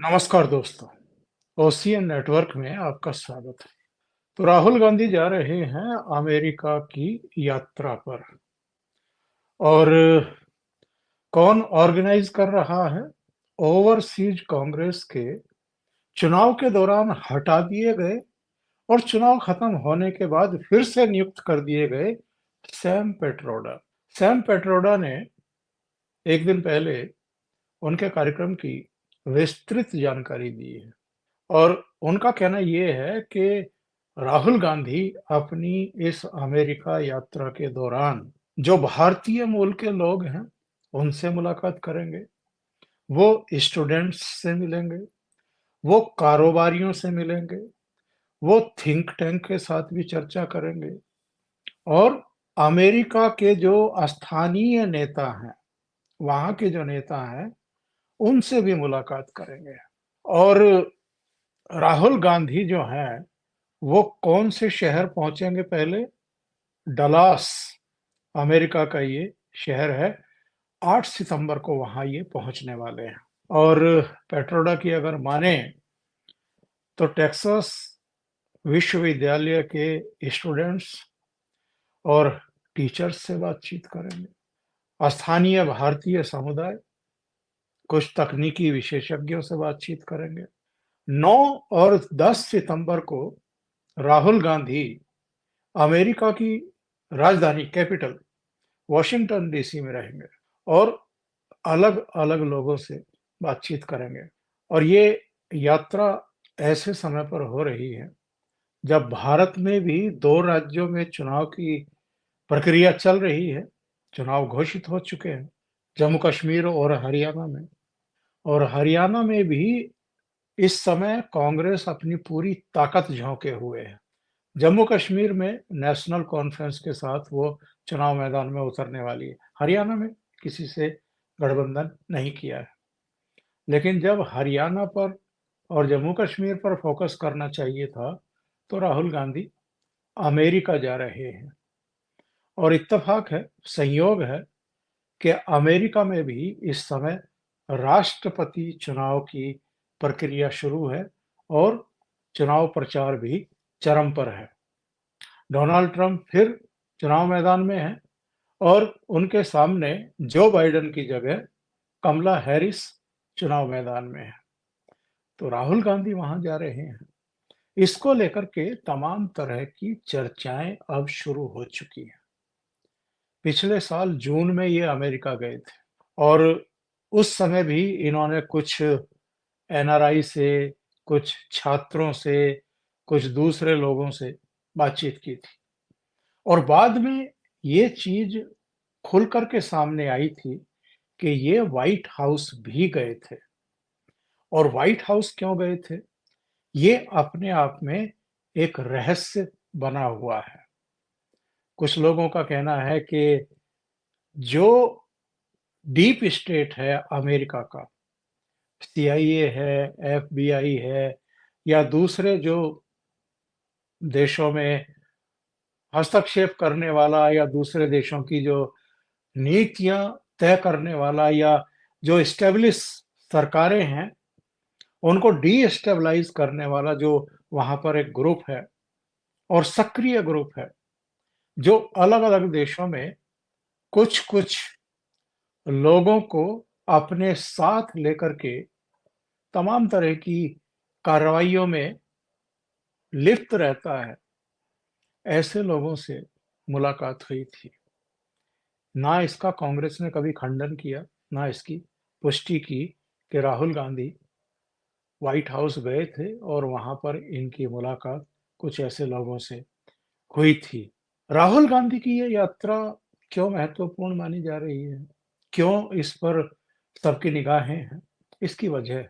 नमस्कार दोस्तों, ocean network में आपका स्वागत है। तो राहुल गांधी जा रहे हैं अमेरिका की यात्रा पर और कौन ऑर्गेनाइज कर रहा है? ओवरसीज कांग्रेस के चुनाव के दौरान हटा दिए गए और चुनाव खत्म होने के बाद फिर से नियुक्त कर दिए गए सैम पेट्रोडा। सैम पेट्रोडा ने एक दिन पहले उनके कार्यक्रम की विस्तृत जानकारी दी है। और उनका कहना ये है कि राहुल गांधी अपनी इस अमेरिका यात्रा के दौरान जो भारतीय मूल के लोग हैं, उनसे मुलाकात करेंगे, वो स्टूडेंट्स से मिलेंगे, वो कारोबारियों से मिलेंगे, वो थिंक टैंक के साथ भी चर्चा करेंगे और अमेरिका के जो स्थानीय नेता हैं, वहाँ के जो नेता हैं, उनसे भी मुलाकात करेंगे। और राहुल गांधी जो हैं, वो कौन से शहर पहुंचेंगे पहले? डलास, अमेरिका का ये शहर है। 8 सितंबर को वहां ये पहुंचने वाले हैं। और पेट्रोडा की अगर माने तो टेक्सास विश्वविद्यालय के स्टूडेंट्स और टीचर्स से बातचीत करेंगे, स्थानीय भारतीय समुदाय, कुछ तकनीकी विशेषज्ञों से बातचीत करेंगे। 9 और 10 सितंबर को राहुल गांधी अमेरिका की राजधानी कैपिटल वॉशिंगटन डीसी में रहेंगे और अलग-अलग लोगों से बातचीत करेंगे। और ये यात्रा ऐसे समय पर हो रही है जब भारत में भी 2 राज्यों में चुनाव की प्रक्रिया चल रही है। चुनाव घोषित हो चुके हैं, जम्मू कश्मीर और हरियाणा में। और हरियाणा में भी इस समय कांग्रेस अपनी पूरी ताकत झोंके हुए है। जम्मू कश्मीर में नेशनल कॉन्फ्रेंस के साथ वो चुनाव मैदान में उतरने वाली है। हरियाणा में किसी से गठबंधन नहीं किया है। लेकिन जब हरियाणा पर और जम्मू कश्मीर पर फोकस करना चाहिए था, तो राहुल गांधी अमेरिका जा रहे हैं। और इत्तेफाक है, संयोग है कि अमेरिका में भी इस समय राष्ट्रपति चुनाव की प्रक्रिया शुरू है और चुनाव प्रचार भी चरम पर है। डोनाल्ड ट्रंप फिर चुनाव मैदान में हैं और उनके सामने जो बाइडेन की जगह कमला हैरिस चुनाव मैदान में है। तो राहुल गांधी वहां जा रहे हैं। इसको लेकर के तमाम तरह की चर्चाएं अब शुरू हो चुकी हैं। पिछले साल जून में ये अमेरिका गए थे और उस समय भी इन्होंने कुछ एनआरआई से, कुछ छात्रों से, कुछ दूसरे लोगों से बातचीत की थी। और बाद में ये चीज खुल कर के सामने आई थी कि ये व्हाइट हाउस भी गए थे। और व्हाइट हाउस क्यों गए थे? ये अपने आप में एक रहस्य बना हुआ है। कुछ लोगों का कहना है कि जो डीप स्टेट है अमेरिका का, सीआईए है, एफबीआई है या दूसरे जो देशों में हस्तक्षेप करने वाला या दूसरे देशों की जो नीतियां तय करने वाला या जो एस्टेब्लिश सरकारें हैं, उनको डी-स्टेबलाइज करने वाला जो वहां पर एक ग्रुप है और सक्रिय ग्रुप है, जो अलग-अलग देशों में कुछ-कुछ लोगों को अपने साथ लेकर के तमाम तरह की कार्रवाइयों में लिप्त रहता है, ऐसे लोगों से मुलाकात हुई थी। ना इसका कांग्रेस ने कभी खंडन किया, ना इसकी पुष्टि की कि राहुल गांधी व्हाइट हाउस गए थे और वहां पर इनकी मुलाकात कुछ ऐसे लोगों से हुई थी। राहुल गांधी की ये यात्रा क्यों महत्वपूर्ण मानी जा रही है? क्यों इस पर सबकी निगाहें हैं? इसकी वजह है।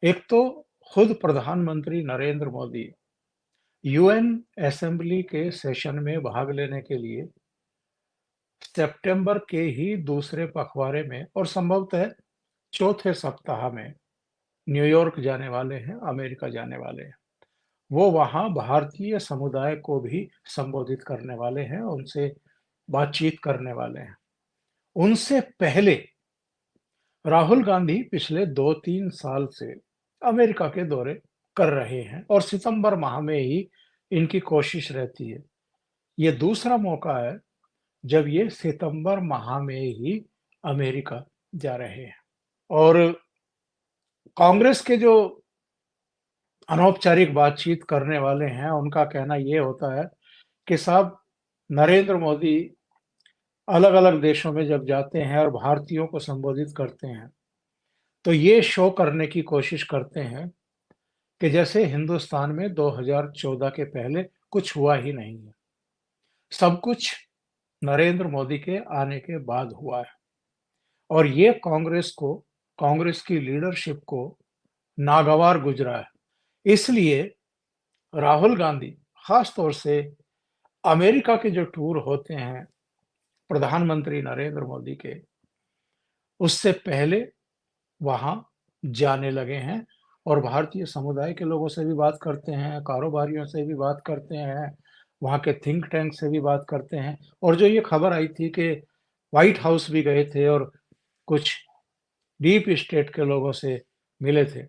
एक तो खुद प्रधानमंत्री नरेंद्र मोदी यूएन असेंबली के सेशन में भाग लेने के लिए सितंबर के ही दूसरे पखवाड़े में और संभवतः चौथे सप्ताह में न्यूयॉर्क जाने वाले हैं, अमेरिका जाने वाले हैं। वो वहाँ भारतीय समुदाय को भी संबोधित करने वाले हैं, उनसे बातचीत करने वाले हैं। उनसे पहले राहुल गांधी पिछले 2-3 साल से अमेरिका के दौरे कर रहे हैं और सितंबर माह में ही इनकी कोशिश रहती है। ये दूसरा मौका है जब ये सितंबर माह में ही अमेरिका जा रहे हैं। और कांग्रेस के जो अनौपचारिक बातचीत करने वाले हैं, उनका कहना ये होता है कि साहब, नरेंद्र मोदी अलग-अलग देशों में जब जाते हैं और भारतीयों को संबोधित करते हैं, तो ये शो करने की कोशिश करते हैं कि जैसे हिंदुस्तान में 2014 के पहले कुछ हुआ ही नहीं है। सब कुछ नरेंद्र मोदी के आने के बाद हुआ है और ये कांग्रेस की लीडरशिप को नागवार गुजरा है। इसलिए राहुल गांधी खास तौर से अमेरिका के जो टूर होते हैं प्रधानमंत्री नरेंद्र मोदी के, उससे पहले वहाँ जाने लगे हैं और भारतीय समुदाय के लोगों से भी बात करते हैं, कारोबारियों से भी बात करते हैं, वहाँ के थिंक टैंक से भी बात करते हैं। और जो ये खबर आई थी कि व्हाइट हाउस भी गए थे और कुछ डीप स्टेट के लोगों से मिले थे।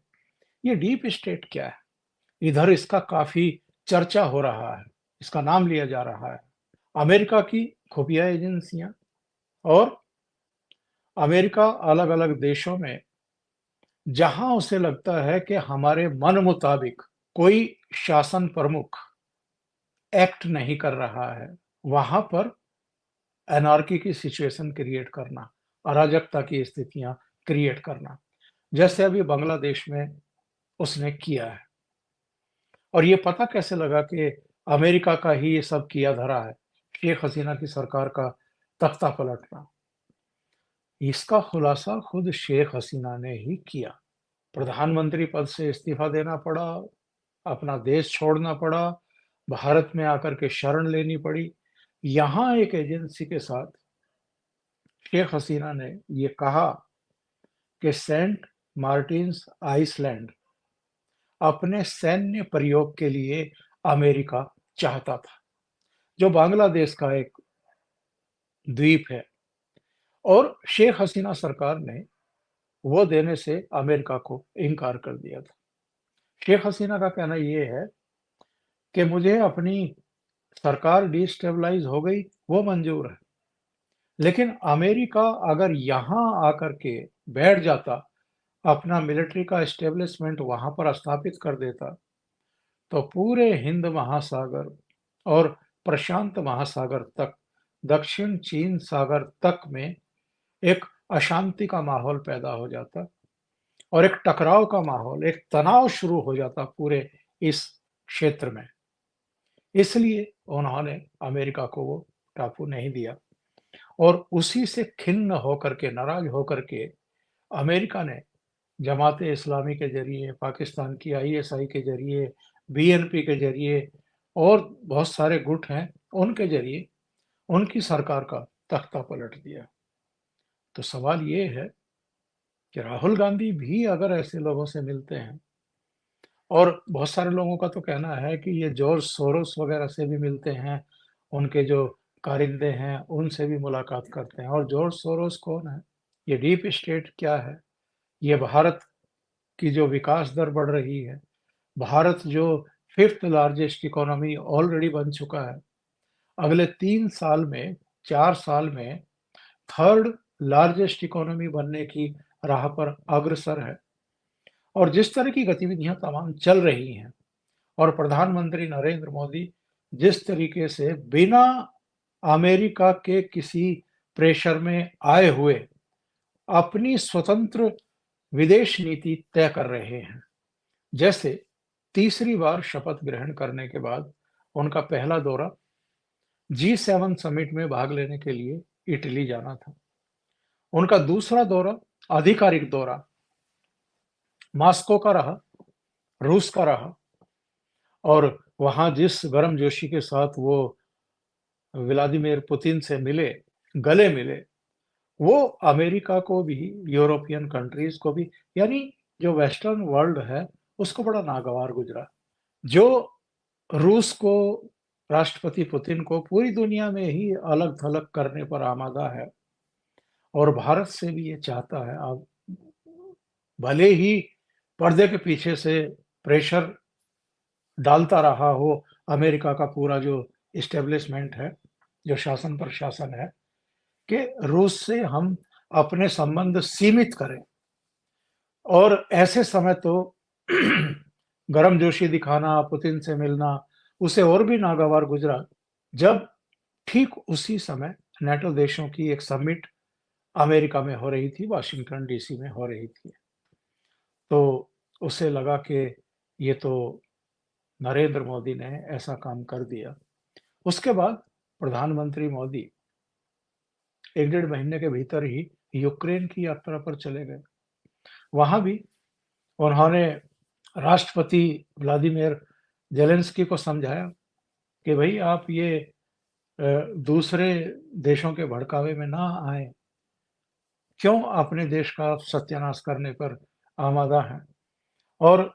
ये डीप स्टेट क्या है? इधर इसका काफ़ी चर्चा हो रहा है, इसका नाम लिया जा रहा है। अमेरिका की खुफिया एजेंसियाँ और अमेरिका अलग-अलग देशों में जहां उसे लगता है कि हमारे मन मुताबिक कोई शासन प्रमुख एक्ट नहीं कर रहा है, वहां पर एनार्की की सिचुएशन क्रिएट करना, अराजकता की स्थितियां क्रिएट करना, जैसे अभी बांग्लादेश में उसने किया है। और ये पता कैसे लगा कि अमेरिका का ही ये सब किया धरा है, शेख हसीना की सरकार का तख्ता पलटना। इसका खुलासा खुद शेख हसीना ने ही किया। प्रधानमंत्री पद से इस्तीफा देना पड़ा, अपना देश छोड़ना पड़ा, भारत में आकर के शरण लेनी पड़ी। यहाँ एक एजेंसी के साथ शेख हसीना ने ये कहा कि सेंट मार्टिन्स आइसलैंड अपने सैन्य प्रयोग के लिए अमेरिका चाहता था, जो बांग्लादेश का एक द्वीप है। और शेख हसीना सरकार ने वो देने से अमेरिका को इनकार कर दिया था। शेख हसीना का कहना ये है कि मुझे अपनी सरकार डिस्टेबलाइज हो गई, वो मंजूर है, लेकिन अमेरिका अगर यहाँ आकर के बैठ जाता, अपना मिलिट्री का एस्टेब्लिशमेंट वहाँ पर स्थापित कर देता, तो पूरे हिंद महासागर और प्रशांत महासागर तक, दक्षिण चीन सागर तक में एक अशांति का माहौल पैदा हो जाता और एक टकराव का माहौल, एक तनाव शुरू हो जाता पूरे इस क्षेत्र में। इसलिए उन्होंने अमेरिका को वो टापू नहीं दिया और उसी से खिन्न होकर के, नाराज होकर के अमेरिका ने जमाते इस्लामी के जरिए, पाकिस्तान की आईएसआई के जरिए, बीएनपी के जरिए और बहुत सारे गुट हैं, उनके जरिए उनकी सरकार का तख्ता पलट दिया। तो सवाल ये है कि राहुल गांधी भी अगर ऐसे लोगों से मिलते हैं, और बहुत सारे लोगों का तो कहना है कि ये जॉर्ज सोरोस वगैरह से भी मिलते हैं, उनके जो कारिंदे हैं, उनसे भी मुलाकात करते हैं। और जॉर्ज सोरोस कौन है? ये डीप स्टेट क्या है? ये भारत की जो विकास दर बढ़ रही है, भारत जो 5th लार्जेस्ट इकोनॉमी ऑलरेडी बन चुका है, अगले 3 साल में, 4 साल में 3rd लार्जेस्ट इकोनॉमी बनने की राह पर अग्रसर है। और जिस तरह की गतिविधियां तमाम चल रही हैं और प्रधानमंत्री नरेंद्र मोदी जिस तरीके से बिना अमेरिका के किसी प्रेशर में आए हुए अपनी स्वतंत्र विदेश नीति तय कर रहे हैं, जैसे तीसरी बार शपथ ग्रहण करने के बाद उनका पहला दौरा G7 समिट में भाग लेने के लिए इटली जाना था। उनका दूसरा दौरा, आधिकारिक दौरा, मॉस्को का रहा, रूस का रहा। और वहां जिस गर्मजोशी के साथ वो व्लादिमीर पुतिन से मिले, गले मिले, वो अमेरिका को भी, यूरोपियन कंट्रीज को भी, यानी जो वेस्टर्न वर्ल्ड है, उसको बड़ा नागवार गुजरा। जो रूस को, राष्ट्रपति पुतिन को पूरी दुनिया में ही अलग थलग करने पर आमादा है और भारत से भी ये चाहता है, अब भले ही पर्दे के पीछे से प्रेशर डालता रहा हो अमेरिका का पूरा जो एस्टेब्लिशमेंट है, जो शासन प्रशासन है, कि रूस से हम अपने संबंध सीमित करें। और ऐसे समय तो गर्मजोशी दिखाना, पुतिन से मिलना, उसे और भी नागवार गुजरा, जब ठीक उसी समय नाटो देशों की एक समिट अमेरिका में हो रही थी, वाशिंगटन डीसी में हो रही थी। तो उसे लगा कि ये तो नरेंद्र मोदी ने ऐसा काम कर दिया। उसके बाद प्रधानमंत्री मोदी 1 डेढ़ महीने के भीतर ही यूक्रेन की यात्रा पर चले गए। वहाँ भी उन्होंने राष्ट्रपति व्लादिमीर ज़ेलेंस्की को समझाया कि भई आप ये दूसरे देशों के भड़कावे में ना आएँ। क्यों अपने देश का आप सत्यानाश करने पर आमादा हैं? और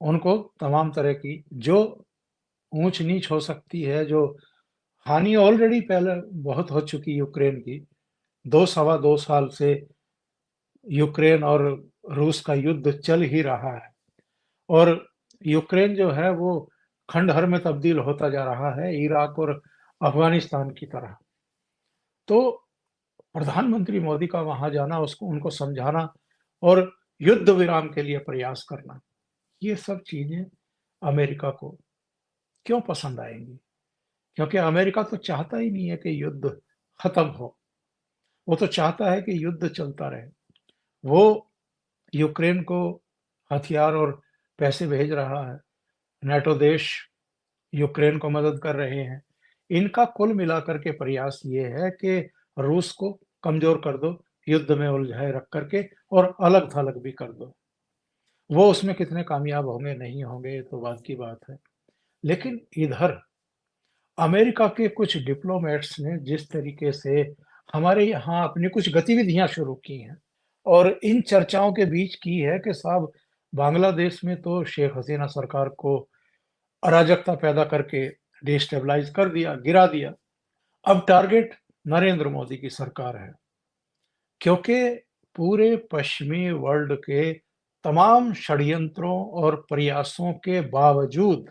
उनको तमाम तरह की जो ऊँच-नीच हो सकती है, जो हानि ऑलरेडी पहले बहुत हो चुकी यूक्रेन की, 2 सवा 2 साल से यूक्रेन और रूस का युद्ध चल ही रहा है और यूक्रेन जो है वो खंडहर में तब्दील होता जा रहा है, इराक और अफ़गानिस्तान की तरह। तो प्रधानमंत्री मोदी का वहाँ जाना, उसको उनको समझाना और युद्ध विराम के लिए प्रयास करना, ये सब चीज़ें अमेरिका को क्यों पसंद आएँगी? क्योंकि अमेरिका तो चाहता ही नहीं है कि युद्ध खत्म हो, वो तो चाहता है कि युद्ध चलता रहे। वो यूक्रेन को हथियार और पैसे भेज रहा है, नाटो देश यूक्रेन को मदद कर रहे हैं। इनका कुल मिलाकर के प्रयास ये है कि रूस को कमज़ोर कर दो, युद्ध में उलझाए रख कर के और अलग-थलग भी कर दो। वो उसमें कितने कामयाब होंगे, नहीं होंगे, ये तो बाद की बात है। लेकिन इधर अमेरिका के कुछ डिप्लोमैट्स ने जिस तरीके से हमारे यहाँ अपनी कुछ गतिविधियाँ शुरू की हैं और इन चर्चाओं के बीच की है कि साहब बांग्लादेश में तो शेख हसीना सरकार को अराजकता पैदा करके डिस्टेबलाइज़ कर दिया, गिरा दिया। अब टारगेट नरेंद्र मोदी की सरकार है, क्योंकि पूरे पश्चिमी वर्ल्ड के तमाम षड्यंत्रों और प्रयासों के बावजूद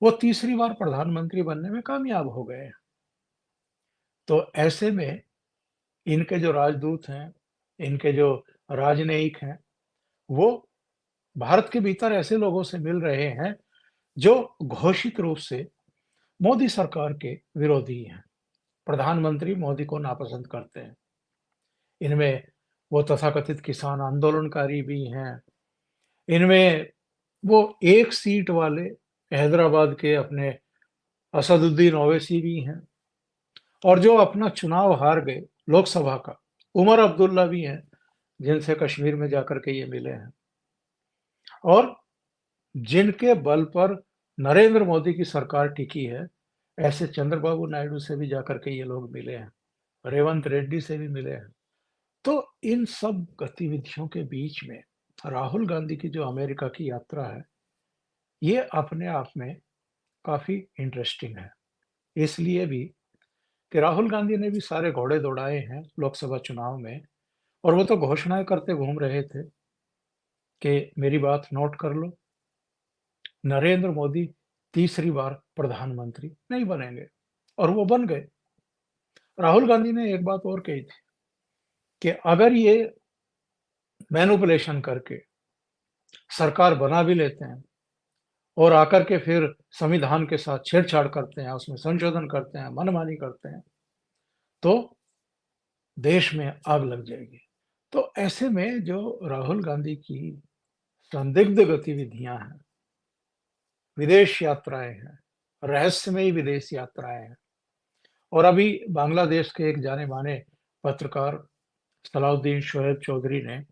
वो तीसरी बार प्रधानमंत्री बनने में कामयाब हो गए हैं। तो ऐसे में इनके जो राजदूत हैं, इनके जो राजनयिक हैं, वो भारत के भीतर ऐसे लोगों से मिल रहे हैं, जो घोषित रूप से मोदी सरकार के विरोधी हैं। प्रधानमंत्री मोदी को नापसंद करते हैं। इनमें वो तथाकथित किसान आंदोलनकारी भी हैं। इनमें वो एक सीट वाले हैदराबाद के अपने असदुद्दीन ओवैसी भी हैं और जो अपना चुनाव हार गए लोकसभा का, उमर अब्दुल्ला भी हैं, जिनसे कश्मीर में जाकर के ये मिले हैं। और जिनके बल पर नरेंद्र मोदी की सरकार टिकी है, ऐसे चंद्रबाबू नायडू से भी जाकर के ये लोग मिले हैं, रेवंत रेड्डी से भी मिले हैं। तो इन सब गतिविधियों के बीच में राहुल गांधी की जो अमेरिका की यात्रा है, ये अपने आप में काफ़ी इंटरेस्टिंग है। इसलिए भी कि राहुल गांधी ने भी सारे घोड़े दौड़ाए हैं लोकसभा चुनाव में और वो तो घोषणाएँ करते घूम रहे थे कि मेरी बात नोट कर लो, नरेंद्र मोदी तीसरी बार प्रधानमंत्री नहीं बनेंगे और वो बन गए। राहुल गांधी ने एक बात और कही थी कि अगर ये मैनिपुलेशन करके सरकार बना भी लेते हैं और आकर के फिर संविधान के साथ छेड़छाड़ करते हैं, उसमें संशोधन करते हैं, मनमानी करते हैं, तो देश में आग लग जाएगी। तो ऐसे में जो राहुल गांधी की संदिग्ध गतिविधियाँ हैं, विदेश यात्राएँ हैं, रहस्यमयी विदेश यात्राएँ हैं और अभी बांग्लादेश के एक जाने-माने पत्रकार सलाउद्दीन शोएब चौधरी ने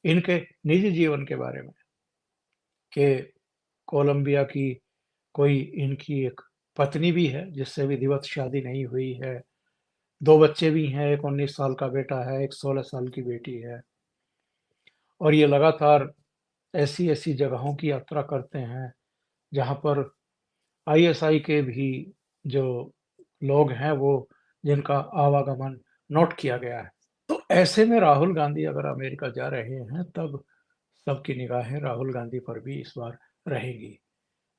इनके निजी जीवन के बारे में कि कोलंबिया की कोई इनकी एक पत्नी भी है, जिससे विधिवत शादी नहीं हुई है। 2 बच्चे भी हैं, एक 19 साल का बेटा है, एक 16 साल की बेटी है और ये लगातार ऐसी-ऐसी जगहों की यात्रा करते हैं, जहाँ पर आईएसआई के भी जो लोग हैं, वो जिनका आवागमन नोट किया गया है। तो ऐसे में राहुल गांधी अगर अमेरिका जा रहे हैं, तब सबकी निगाहें राहुल गांधी पर भी इस बार रहेंगी।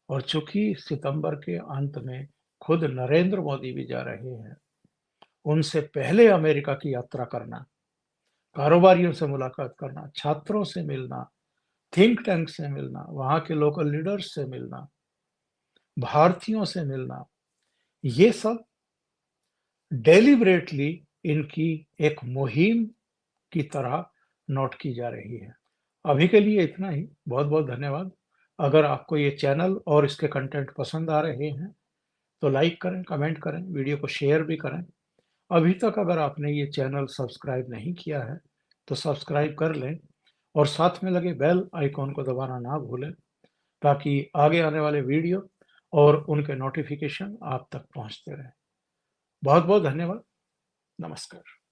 और चूंकि सितंबर के अंत में खुद नरेंद्र मोदी भी जा रहे हैं, उनसे पहले अमेरिका की यात्रा करना, कारोबारियों से मुलाकात करना, छात्रों से मिलना, थिंक टैंक से मिलना, वहां के लोकल लीडर्स से मिलना, भारतीयों से मिलना, ये सब डेलिबरेटली इनकी एक मुहिम की तरह नोट की जा रही है। अभी के लिए इतना ही। बहुत बहुत धन्यवाद। अगर आपको ये चैनल और इसके कंटेंट पसंद आ रहे हैं तो लाइक करें, कमेंट करें, वीडियो को शेयर भी करें। अभी तक अगर आपने ये चैनल सब्सक्राइब नहीं किया है तो सब्सक्राइब कर लें और साथ में लगे बेल आइकॉन को दबाना ना भूलें, ताकि आगे आने वाले वीडियो और उनके नोटिफिकेशन आप तक पहुंचते रहें। बहुत बहुत धन्यवाद। नमस्कार।